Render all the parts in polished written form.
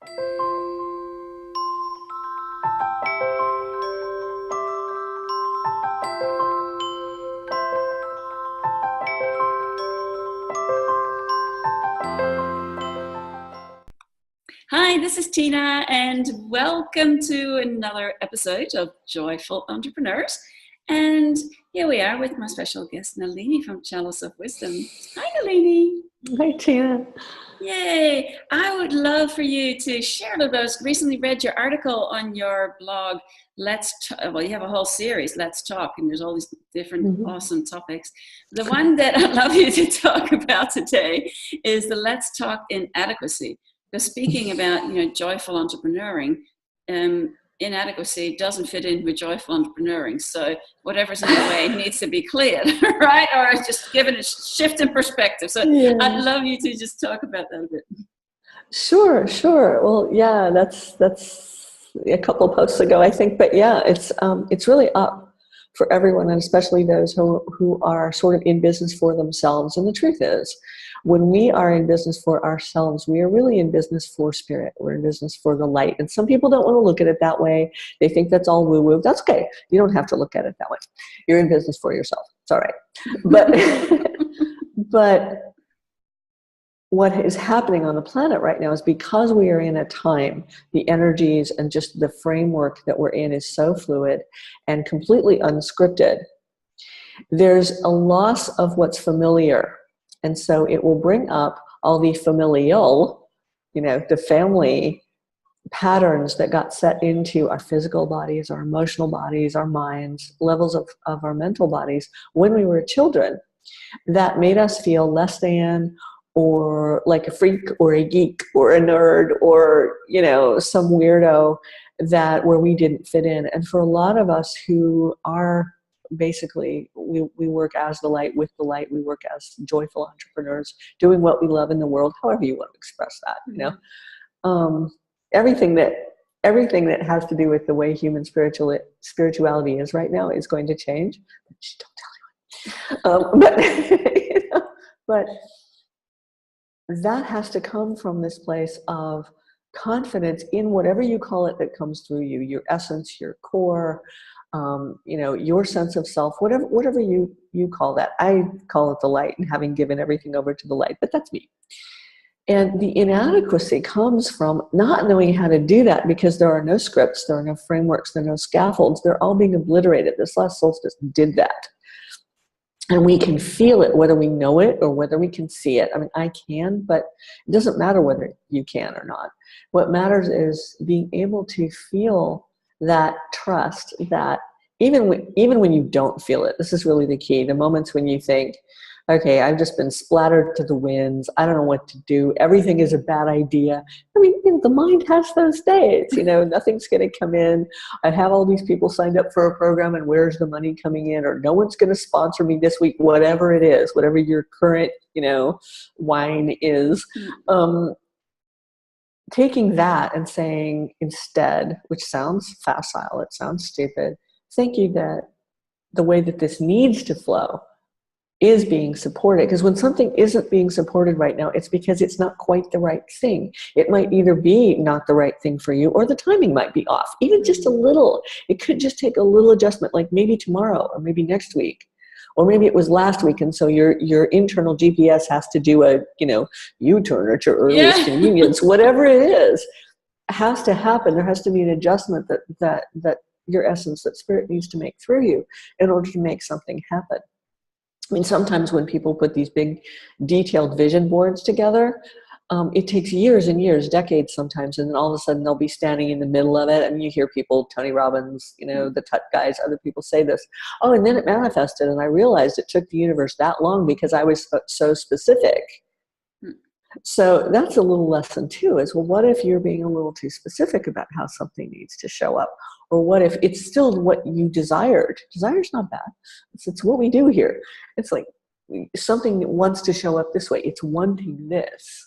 Hi, this is Tina, and welcome to another episode of Joyful Entrepreneurs. And here we are with my special guest, Nalini from Chalice of Wisdom. Hi, Nalini. Hi, Tina. Yay. I would love for you to share a little bit. I recently read your article on your blog, well, you have a whole series, Let's Talk, and there's all these different awesome topics. The one that I'd love you to talk about today is the Let's Talk Inadequacy. Because speaking about, joyful entrepreneuring, inadequacy doesn't fit in with joyful entrepreneuring. So whatever's in the way needs to be cleared, right? Or just given a shift in perspective. So yeah. I'd love you to just talk about that a bit. Sure. Well, yeah, that's a couple of posts ago, I think. But yeah, it's really up for everyone, and especially those who are sort of in business for themselves. And the truth is, when we are in business for ourselves, we are really in business for spirit. We're in business for the light. And some people don't want to look at it that way. They think that's all woo-woo. That's okay. You don't have to look at it that way. You're in business for yourself. It's all right. But what is happening on the planet right now is because we are in a time, the energies and just the framework that we're in is so fluid and completely unscripted. There's a loss of what's familiar. And so it will bring up all the familial, the family patterns that got set into our physical bodies, our emotional bodies, our minds, levels of our mental bodies when we were children that made us feel less than, or like a freak or a geek or a nerd or, some weirdo where we didn't fit in. And for a lot of us who are basically, we work as the light, with the light, we work as joyful entrepreneurs, doing what we love in the world, however you want to express that, everything that has to do with the way human spirituality is right now is going to change. Don't tell anyone. But that has to come from this place of confidence in whatever you call it that comes through you, your essence, your core, your sense of self, whatever you call that. I call it the light, and having given everything over to the light, but that's me. And the inadequacy comes from not knowing how to do that, because there are no scripts, there are no frameworks, there are no scaffolds. They're all being obliterated. This last solstice did that. And we can feel it, whether we know it or whether we can see it. I mean, I can, but it doesn't matter whether you can or not. What matters is being able to feel that trust, that even when you don't feel it, this is really the key. The moments when you think, okay, I've just been splattered to the winds, I don't know what to do, everything is a bad idea. I mean, the mind has those days, nothing's going to come in. I have all these people signed up for a program, and where's the money coming in? Or no one's going to sponsor me this week, whatever it is, whatever your current, wine is. Taking that and saying instead, which sounds facile, it sounds stupid, thank you that the way that this needs to flow is being supported. Because when something isn't being supported right now, it's because it's not quite the right thing. It might either be not the right thing for you, or the timing might be off, even just a little. It could just take a little adjustment, like maybe tomorrow or maybe next week. Or maybe it was last week, and so your internal GPS has to do a, U-turn at your earliest convenience. Whatever it is, has to happen. There has to be an adjustment that your essence, that spirit needs to make through you in order to make something happen. I mean, sometimes when people put these big detailed vision boards together, it takes years and years, decades sometimes, and then all of a sudden they'll be standing in the middle of it, and you hear people, Tony Robbins, the Tut guys, other people say this, oh, and then it manifested, and I realized it took the universe that long because I was so specific. So that's a little lesson too, is, well, what if you're being a little too specific about how something needs to show up? Or what if it's still what you desired? Desire's not bad. It's what we do here. It's like something that wants to show up this way. It's wanting this.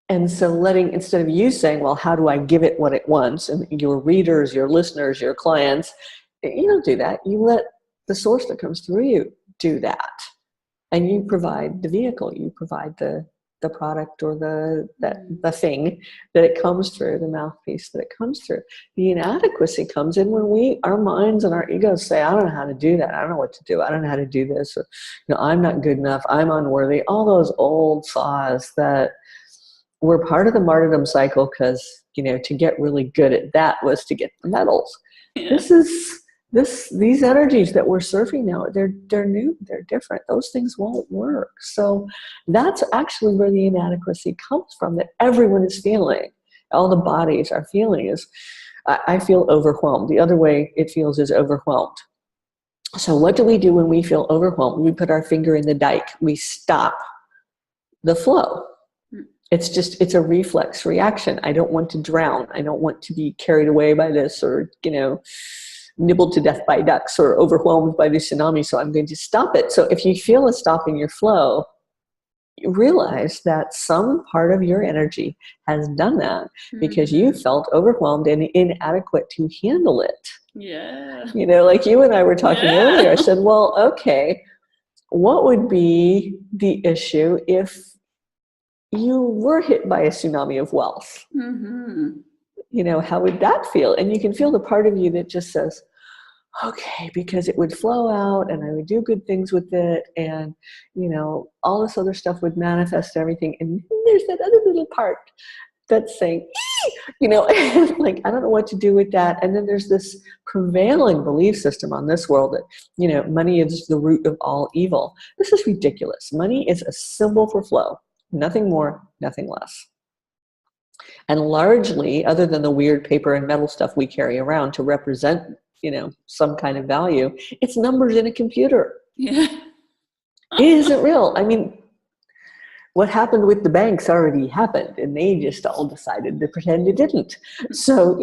And so instead of you saying, well, how do I give it what it wants? And your readers, your listeners, your clients, you don't do that. You let the source that comes through you do that. And you provide the vehicle. You provide the the product or the thing that it comes through, the mouthpiece that it comes through. The inadequacy comes in when our minds and our egos say, I don't know how to do that. I don't know what to do. I don't know how to do this. Or, I'm not good enough. I'm unworthy. All those old saws that were part of the martyrdom cycle because, to get really good at that was to get the medals. Yeah. These energies that we're surfing now, they're new, they're different. Those things won't work. So that's actually where the inadequacy comes from, that everyone is feeling. All the bodies are feeling is, I feel overwhelmed. The other way it feels is overwhelmed. So what do we do when we feel overwhelmed? We put our finger in the dike. We stop the flow. It's a reflex reaction. I don't want to drown. I don't want to be carried away by this or, nibbled to death by ducks or overwhelmed by the tsunami. So I'm going to stop it. So if you feel a stop in your flow, you realize that some part of your energy has done that because you felt overwhelmed and inadequate to handle it. Yeah. Like you and I were talking earlier, I said, well, okay, what would be the issue if you were hit by a tsunami of wealth? How would that feel? And you can feel the part of you that just says, okay, because it would flow out and I would do good things with it and, all this other stuff would manifest everything. And there's that other little part that's saying, like, I don't know what to do with that. And then there's this prevailing belief system on this world that, money is the root of all evil. This is ridiculous. Money is a symbol for flow. Nothing more, nothing less. And largely, other than the weird paper and metal stuff we carry around to represent, some kind of value, it's numbers in a computer. Yeah. It isn't real. I mean, what happened with the banks already happened, and they just all decided to pretend it didn't. So,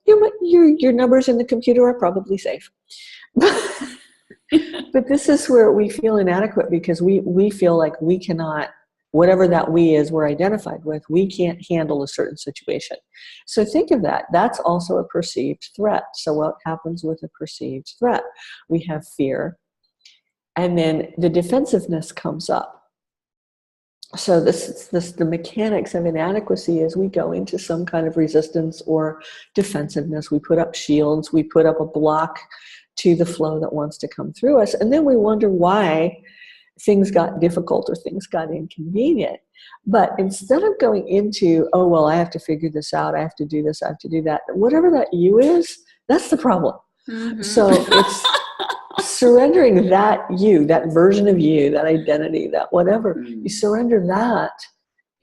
your numbers in the computer are probably safe. But this is where we feel inadequate because we feel like we cannot, whatever that we is we're identified with, we can't handle a certain situation. So think of that. That's also a perceived threat. So what happens with a perceived threat? We have fear, and then the defensiveness comes up. So the mechanics of inadequacy is we go into some kind of resistance or defensiveness. We put up shields. We put up a block to the flow that wants to come through us. And then we wonder why things got difficult or things got inconvenient. But instead of going into, oh, well, I have to figure this out, I have to do this, I have to do that, whatever that you is, that's the problem. So it's surrendering that you, that version of you, that identity, that whatever, you surrender that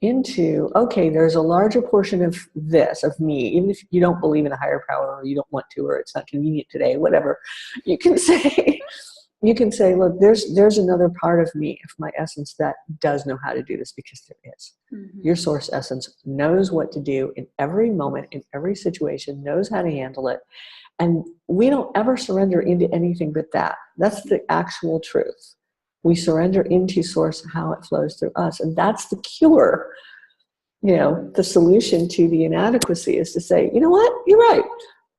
into, okay, there's a larger portion of this, of me, even if you don't believe in a higher power or you don't want to, or it's not convenient today, whatever, you can say, look, there's another part of me, of my essence, that does know how to do this, because there is. Your source essence knows what to do in every moment, in every situation, knows how to handle it. And we don't ever surrender into anything but that. That's the actual truth. We surrender into source, how it flows through us. And that's the cure. The solution to the inadequacy is to say, you know what, you're right.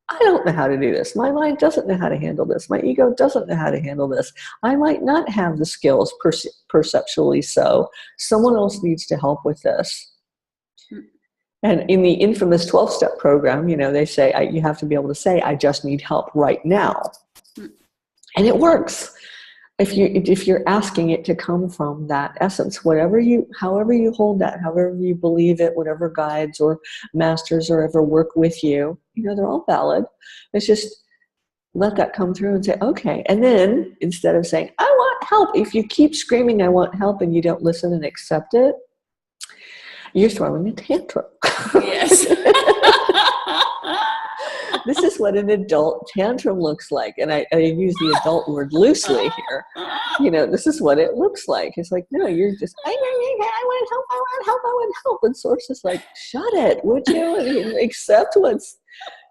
I don't know how to do this. My mind doesn't know how to handle this. My ego doesn't know how to handle this. I might not have the skills perceptually so. Someone else needs to help with this. And in the infamous 12-step program, they say you have to be able to say, I just need help right now. And it works. If you're asking it to come from that essence, however you hold that, however you believe it, whatever guides or masters or ever work with you, they're all valid. It's just let that come through and say, okay. And then instead of saying, I want help, if you keep screaming, I want help, and you don't listen and accept it, you're throwing a tantrum. Yes. This is what an adult tantrum looks like. And I use the adult word loosely here. This is what it looks like. It's like, no, you're just, I want help. And source is like, shut it, would you? And accept what's,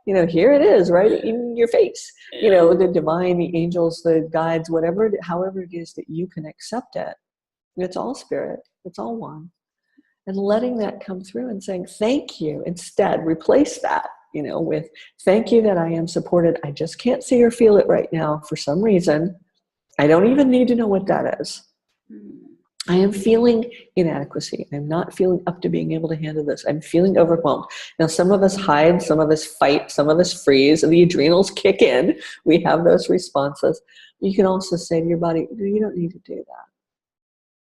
here it is, right in your face. The divine, the angels, the guides, however it is that you can accept it. It's all spirit. It's all one. And letting that come through and saying, thank you. Instead, replace that, with thank you that I am supported. I just can't see or feel it right now for some reason. I don't even need to know what that is. I am feeling inadequacy. I'm not feeling up to being able to handle this. I'm feeling overwhelmed. Now, some of us hide, some of us fight, some of us freeze, and the adrenals kick in. We have those responses. You can also say to your body, you don't need to do that.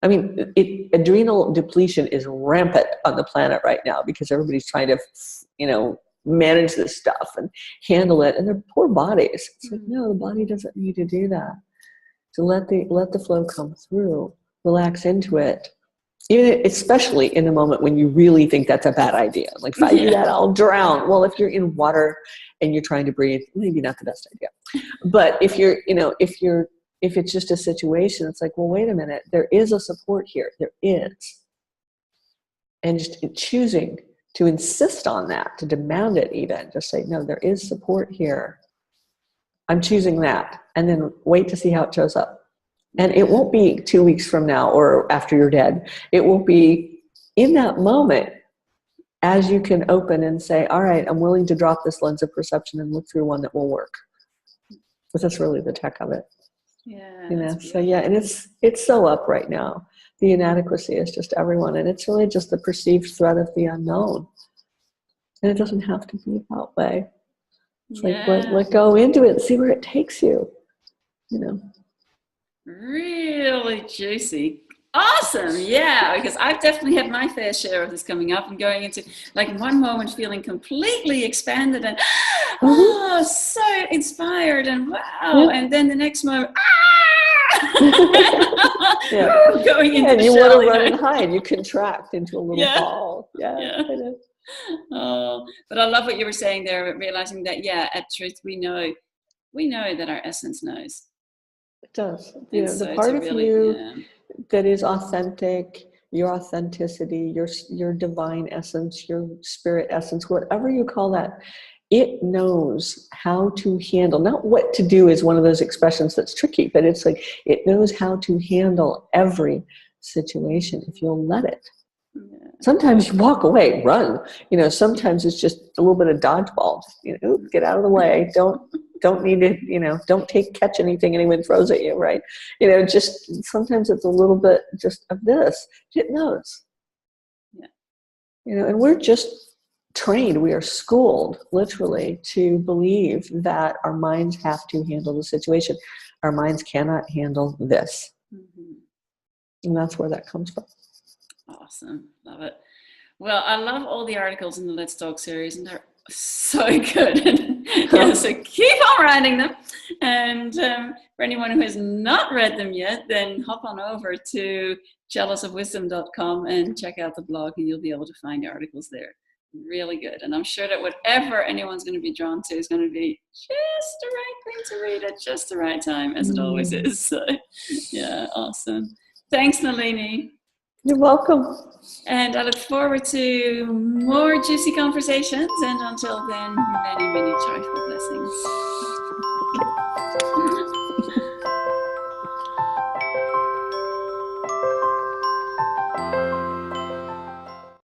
I mean, adrenal depletion is rampant on the planet right now because everybody's trying to, manage this stuff and handle it, and their poor bodies. It's like, no, the body doesn't need to do that. So let the flow come through. Relax into it, especially in the moment when you really think that's a bad idea. Like, if I do that, I'll drown. Well, if you're in water and you're trying to breathe, maybe not the best idea. But if it's just a situation, it's like, well, wait a minute, there is a support here. There is. And just choosing to insist on that, to demand it even, just say, no, there is support here. I'm choosing that. And then wait to see how it shows up. And it won't be 2 weeks from now or after you're dead. It will be in that moment as you can open and say, all right, I'm willing to drop this lens of perception and look through one that will work. Because that's really the tech of it. Yeah. So yeah, and it's so up right now. The inadequacy is just everyone. And it's really just the perceived threat of the unknown. And it doesn't have to be that way. It's like, let go into it and see where it takes you. Really juicy. Awesome. Yeah, because I've definitely had my fair share of this coming up and going into, like, one moment feeling completely expanded and so inspired and wow, and then the next moment going into and the you shell, want to run and hide. You contract into a little ball. But I love what you were saying there, realizing that at truth we know that our essence knows. It does. The part of you that is authentic, your authenticity, your divine essence, your spirit essence, whatever you call that, it knows how to handle. Not what to do is one of those expressions that's tricky, but it's like it knows how to handle every situation if you'll let it. Sometimes you walk away, run. Sometimes it's just a little bit of dodgeball. Get out of the way. Don't need to, don't catch anything anyone throws at you, right? Just sometimes it's a little bit just of this. It knows. And we're just trained. We are schooled, literally, to believe that our minds have to handle the situation. Our minds cannot handle this. And that's where that comes from. Awesome. Love it. Well, I love all the articles in the Let's Talk series, and they're so good. So keep on writing them. And for anyone who has not read them yet, then hop on over to jealousofwisdom.com and check out the blog, and you'll be able to find the articles there. Really good. And I'm sure that whatever anyone's going to be drawn to is going to be just the right thing to read at just the right time, as it always is. So, awesome. Thanks, Nalini. You're welcome. And I look forward to more juicy conversations. And until then, many, many joyful blessings.